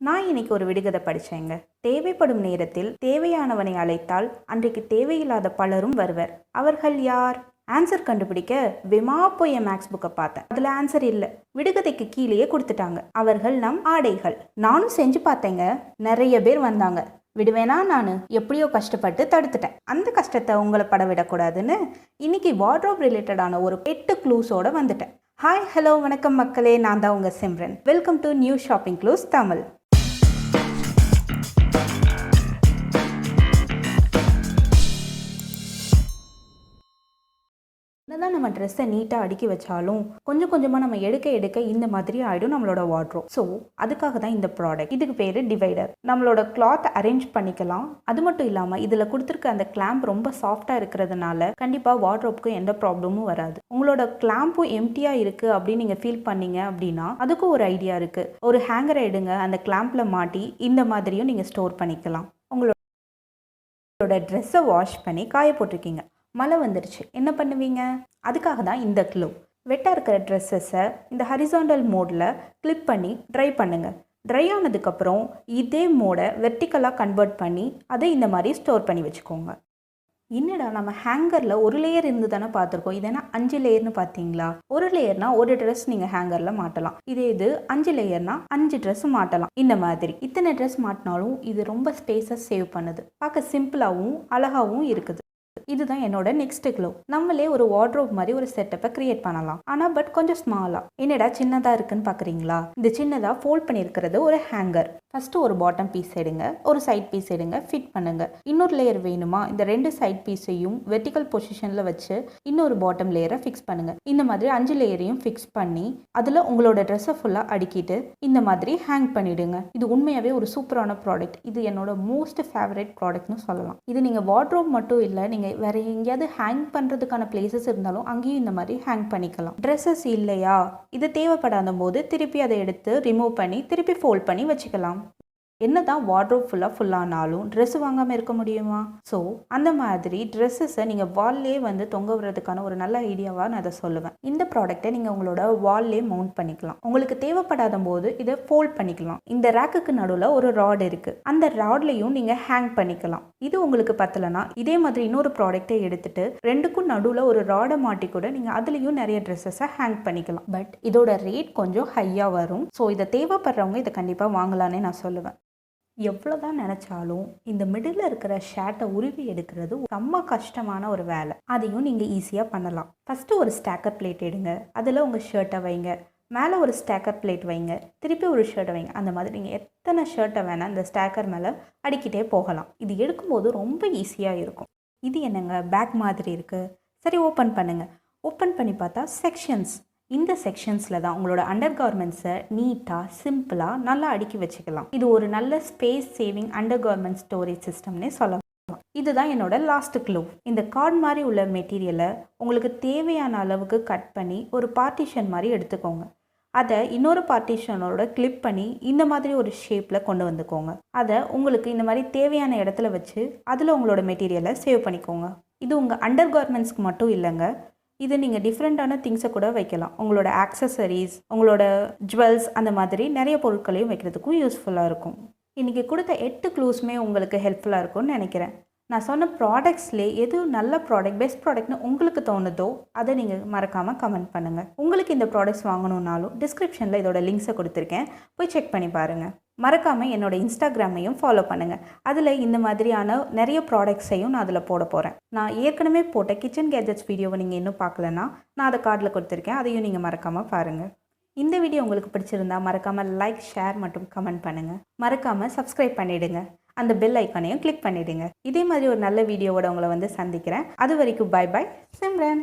நான் இன்னைக்கு ஒரு விடுகதை படித்தேங்க. தேவைப்படும் நேரத்தில் தேவையானவனை அழைத்தால் அன்றைக்கு தேவையில்லாத பலரும் வருவர். அவர்கள் யார்? ஆன்சர் கண்டுபிடிக்க விமா போய் என் மேக்ஸ் புக்கை பார்த்தேன். அதில் ஆன்சர் இல்லை. விடுகதைக்கு கீழேயே கொடுத்துட்டாங்க. அவர்கள் நம் ஆடைகள். நானும் செஞ்சு பார்த்தேங்க. நிறைய பேர் வந்தாங்க. விடுவேனா நான் எப்படியோ கஷ்டப்பட்டு தடுத்துட்டேன். அந்த கஷ்டத்தை உங்களை பட விடக்கூடாதுன்னு இன்னைக்கு வார்ட்ரோப் ரிலேட்டடான ஒரு 8 க்ளூஸோட வந்துட்டேன். ஹாய் ஹலோ வணக்கம் மக்களே, நான் தான் உங்கள் Simran. Welcome to new shopping clues Tamil. என்னதான் நம்ம ட்ரெஸ்ஸை நீட்டாக அடுக்கி வச்சாலும் கொஞ்சம் கொஞ்சமாக நம்ம எடுக்க இந்த மாதிரி ஆகிடும் நம்மளோட வார்ட்ரோப். ஸோ அதுக்காக தான் இந்த ப்ராடக்ட். இதுக்கு பேர் டிவைடர். நம்மளோட கிளாத் அரேஞ்ச் பண்ணிக்கலாம். அது மட்டும் இல்லாமல் இதில் கொடுத்துருக்க அந்த கிளாம்ப் ரொம்ப சாஃப்டாக இருக்கிறதுனால கண்டிப்பாக வார்ட்ரோப்புக்கு எந்த ப்ராப்ளமும் வராது. உங்களோட கிளாம்பும் எம்டியாக இருக்குது அப்படின்னு நீங்கள் ஃபீல் பண்ணீங்க அப்படின்னா அதுக்கும் ஒரு ஐடியா இருக்குது. ஒரு ஹேங்கரை எடுங்க, அந்த கிளாம்பில் மாட்டி இந்த மாதிரியும் நீங்கள் ஸ்டோர் பண்ணிக்கலாம். உங்களோட ட்ரெஸ்ஸை வாஷ் பண்ணி காய போட்டிருக்கீங்க, மழை வந்துடுச்சு, என்ன பண்ணுவீங்க? அதுக்காக தான் இந்த க்ளூ. வெட்டாக இருக்கிற ட்ரெஸ்ஸஸை இந்த ஹரிசாண்டல் மோடில் கிளிப் பண்ணி ட்ரை பண்ணுங்கள். ட்ரை ஆனதுக்கப்புறம் இதே மோடை வெர்டிக்கலாக கன்வெர்ட் பண்ணி அதை இந்த மாதிரி ஸ்டோர் பண்ணி வச்சுக்கோங்க. என்னடா நம்ம ஹேங்கரில் ஒரு லேயர் இருந்து தானே பார்த்துருக்கோம், இது என்ன 5 லேயர்னு பார்த்தீங்களா? ஒரு லேயர்னா ஒரு ட்ரெஸ் நீங்கள் ஹேங்கரில் மாட்டலாம். இது 5 லேயர்னா 5 ட்ரெஸ் மாட்டலாம். இந்த மாதிரி இத்தனை ட்ரெஸ் மாட்டினாலும் இது ரொம்ப ஸ்பேஸை சேவ் பண்ணுது. பார்க்க சிம்பிளாகவும் அழகாகவும் இருக்குது. இதுதான் என்னோட நெக்ஸ்ட் க்ளூ. நம்மளே ஒரு வார்ட்ரோப் மாதிரி ஒரு செட்டப்பை கிரியேட் பண்ணலாம். ஆனால் பட் கொஞ்சம் ஸ்மாலாக. என்னடா சின்னதாக இருக்குன்னு பார்க்குறீங்களா? இந்த சின்னதாக ஃபோல்ட் பண்ணியிருக்கிறது ஒரு ஹேங்கர். ஃபஸ்ட்டு ஒரு பாட்டம் பீஸ் எடுங்க, ஒரு சைட் பீஸ் எடுங்க, ஃபிட் பண்ணுங்க. இன்னொரு லேயர் வேணுமா? இந்த 2 சைட் பீஸையும் வெர்டிக்கல் பொசிஷனில் வச்சு இன்னொரு பாட்டம் லேயரை ஃபிக்ஸ் பண்ணுங்க. இந்த மாதிரி 5 லேயரையும் ஃபிக்ஸ் பண்ணி அதில் உங்களோட ட்ரெஸ்ஸை ஃபுல்லாக அடுக்கிட்டு இந்த மாதிரி ஹேங் பண்ணிடுங்க. இது உண்மையாகவே ஒரு சூப்பரான ப்ராடக்ட். இது என்னோட மோஸ்ட் ஃபேவரட் ப்ராடக்ட்னு சொல்லலாம். இது நீங்கள் வார்ட்ரோப் மட்டும் இல்லை, நீங்கள் வேற எங்கேயாவது ஹேங் பண்ணுறதுக்கான பிளேசஸ் இருந்தாலும் அங்கேயும் இந்த மாதிரி ஹேங் பண்ணிக்கலாம். ட்ரெஸ்ஸஸ் இல்லையா, இது தேவைப்படாத போது திருப்பி அதை எடுத்து ரிமூவ் பண்ணி திருப்பி ஃபோல்ட் பண்ணி வச்சுக்கலாம். என்னதான் வார்ட்ரோப் ஃபுல்லானாலும் ட்ரெஸ் வாங்காமல் இருக்க முடியுமா? ஸோ அந்த மாதிரி ட்ரெஸ்ஸஸை நீங்கள் வால்லே வந்து தொங்க விடுறதுக்கான ஒரு நல்ல ஐடியாவாக நான் அதை சொல்லுவேன். இந்த ப்ராடக்ட்டை நீங்கள் உங்களோட வால்லே மவுண்ட் பண்ணிக்கலாம். உங்களுக்கு தேவைப்படாத போது இதை ஃபோல்ட் பண்ணிக்கலாம். இந்த ரேக்குக்கு நடுவில் ஒரு ராட் இருக்குது, அந்த ராட்லையும் நீங்கள் ஹேங் பண்ணிக்கலாம். இது உங்களுக்கு பத்தலைன்னா இதே மாதிரி இன்னொரு ப்ராடக்ட்டை எடுத்துட்டு 2க்கும் நடுவில் ஒரு ராடை மாட்டி கூட நீங்கள் அதுலேயும் நிறைய ட்ரெஸ்ஸஸை ஹேங் பண்ணிக்கலாம். பட் இதோட ரேட் கொஞ்சம் ஹையாக வரும். ஸோ இதை தேவைப்படுறவங்க இதை கண்டிப்பாக வாங்கலான்னே நான் சொல்லுவேன். எவ்வளோதான் நினச்சாலும் இந்த மிடில் இருக்கிற ஷர்ட்டை உருவி எடுக்கிறது ரொம்ப கஷ்டமான ஒரு வேலை. அதையும் நீங்கள் ஈஸியாக பண்ணலாம். ஃபஸ்ட்டு ஒரு ஸ்டாக்கர் பிளேட் எடுங்க, அதில் உங்கள் ஷர்ட்டை வைங்க. மேலே ஒரு ஸ்டாக்கர் பிளேட் வைங்க, திருப்பி ஒரு ஷர்ட்டை வைங்க. அந்த மாதிரி நீங்கள் எத்தனை ஷர்ட்டை வேணால் இந்த ஸ்டாக்கர் மேலே அடிக்கிட்டே போகலாம். இது எடுக்கும்போது ரொம்ப ஈஸியாக இருக்கும். இது என்னங்க பேக் மாதிரி இருக்குது? சரி, ஓப்பன் பண்ணுங்கள். ஓப்பன் பண்ணி பார்த்தா செக்ஷன்ஸ். இந்த செக்ஷன்ஸில் தான் உங்களோட அண்டர் கார்மெண்ட்ஸை நீட்டாக சிம்பிளாக நல்லா அடுக்கி வச்சுக்கலாம். இது ஒரு நல்ல space saving under garment storage சிஸ்டம்னே சொல்லலாம். இதுதான் என்னோட லாஸ்ட் க்ளூ. இந்த கார்ட் மாதிரி உள்ள மெட்டீரியலை உங்களுக்கு தேவையான அளவுக்கு கட் பண்ணி ஒரு பார்ட்டிஷன் மாதிரி எடுத்துக்கோங்க. அதை இன்னொரு பார்ட்டிஷனோட கிளிப் பண்ணி இந்த மாதிரி ஒரு ஷேப்பில் கொண்டு வந்துக்கோங்க. அதை உங்களுக்கு இந்த மாதிரி தேவையான இடத்துல வச்சு அதில் உங்களோட மெட்டீரியலை சேவ் பண்ணிக்கோங்க. இது உங்கள் அண்டர் கார்மெண்ட்ஸ்க்கு மட்டும் இல்லைங்க, இது நீங்கள் டிஃப்ரெண்ட்டான திங்ஸை கூட வைக்கலாம். உங்களோட ஆக்சசரிஸ், உங்களோட ஜுவல்ஸ், அந்த மாதிரி நிறைய பொருட்களையும் வைக்கிறதுக்கும் யூஸ்ஃபுல்லாக இருக்கும். இன்றைக்கி கொடுத்த 8 க்ளூஸுமே உங்களுக்கு ஹெல்ப்ஃபுல்லாக இருக்கும்னு நினைக்கிறேன். நான் சொன்ன ப்ராடக்ட்ஸ்லேயே எது நல்ல ப்ராடக்ட், பெஸ்ட் ப்ராடக்ட்னு உங்களுக்கு தோணுதோ அதை நீங்கள் மறக்காமல் கமெண்ட் பண்ணுங்கள். உங்களுக்கு இந்த ப்ராடக்ட்ஸ் வாங்கணுன்னாலும் டிஸ்கிரிப்ஷனில் இதோட லிங்க்ஸை கொடுத்துருக்கேன், போய் செக் பண்ணி பாருங்கள். மறக்காமல் என்னோட இன்ஸ்டாகிராமையும் ஃபாலோ பண்ணுங்கள். அதில் இந்த மாதிரியான நிறைய ப்ராடக்ட்ஸையும் நான் அதில் போட போகிறேன். நான் ஏற்கனவே போட்ட கிச்சன் கேஜெட்ஸ் வீடியோவை நீங்கள் இன்னும் பார்க்கலன்னா நான் அதை கார்டில் கொடுத்துருக்கேன், அதையும் நீங்கள் மறக்காமல் பாருங்கள். இந்த வீடியோ உங்களுக்கு பிடிச்சிருந்தா மறக்காமல் லைக், ஷேர் மற்றும் கமெண்ட் பண்ணுங்கள். மறக்காமல் சப்ஸ்கிரைப் பண்ணிவிடுங்க. அந்த பெல் ஐக்கானையும் கிளிக் பண்ணிவிடுங்க. இதே மாதிரி ஒரு நல்ல வீடியோவோட உங்களை வந்து சந்திக்கிறேன். அது வரைக்கும் பை பை, சிம்ரன்.